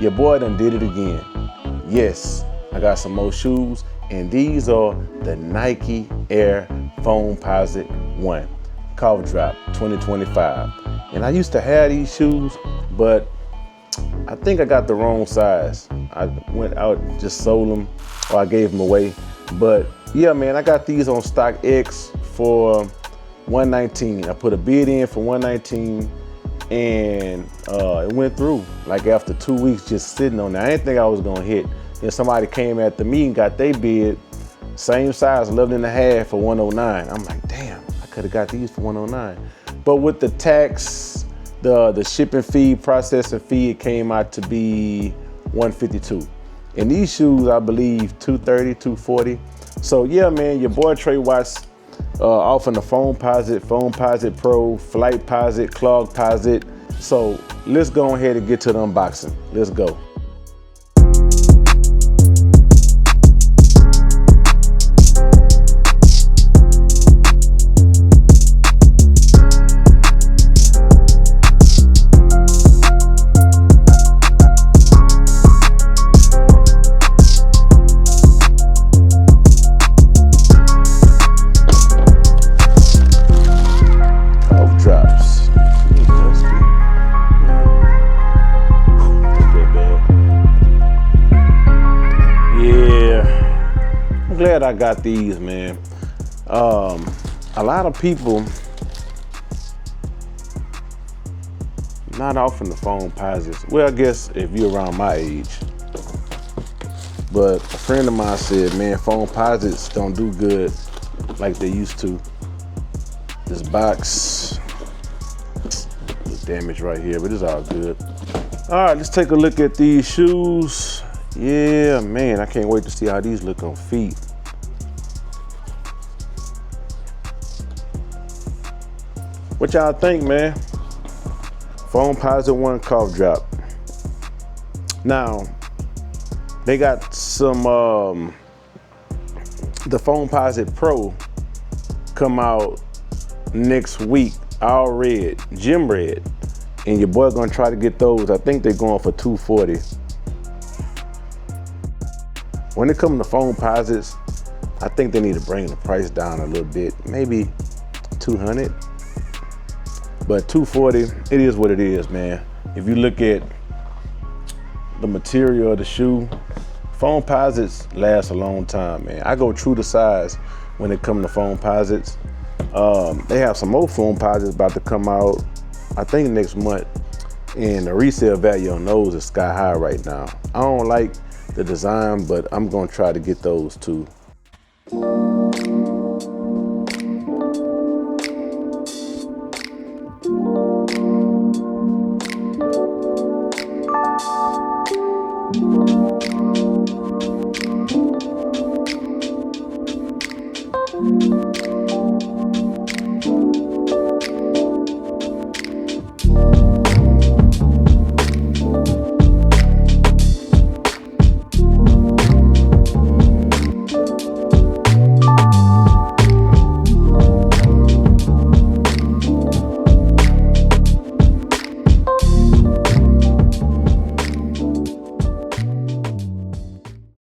your boy done did it again. Yes, I got some more shoes, and these are the Nike Air Foamposite 1 Cough Drop 2025. And I used to have these shoes, but I think I got the wrong size. I went out, just sold them, or I gave them away. But yeah, man, I got these on StockX for $119. I put a bid in for $119, and it went through. Like after 2 weeks just sitting on there. I didn't think I was gonna hit. Then somebody came after me and got their bid, same size, 11.5 for $109. I'm like, damn, I could have got these for $109. But with the tax, the shipping fee, processing fee, it came out to be $152. And these shoes, I believe, $230, $240. So yeah, man, your boy Trey Watts offering the Foamposite, Foamposite Pro, Flightposite, Clogposite. So let's go ahead and get to the unboxing. Let's go. Glad I got these, man. A lot of people not offering the Foamposites. Well, I guess if you're around my age. But a friend of mine said, man, Foamposites don't do good like they used to. This box is damaged right here, but it's all good. All right, let's take a look at these shoes. Yeah, man, I can't wait to see how these look on feet. What y'all think, man? Foamposite 1 Cough Drop. Now, they got some, the Foamposite Pro come out next week, all red, gym red. And your boy gonna try to get those. I think they're going for $240. When it comes to Foamposites, I think they need to bring the price down a little bit, maybe $200. But $240, it is what it is, man. If you look at the material of the shoe, Foamposites last a long time, man. I go true to size when it comes to Foamposites. They have some more Foamposites about to come out, I think next month. And the resale value on those is sky high right now. I don't like the design, but I'm gonna try to get those too.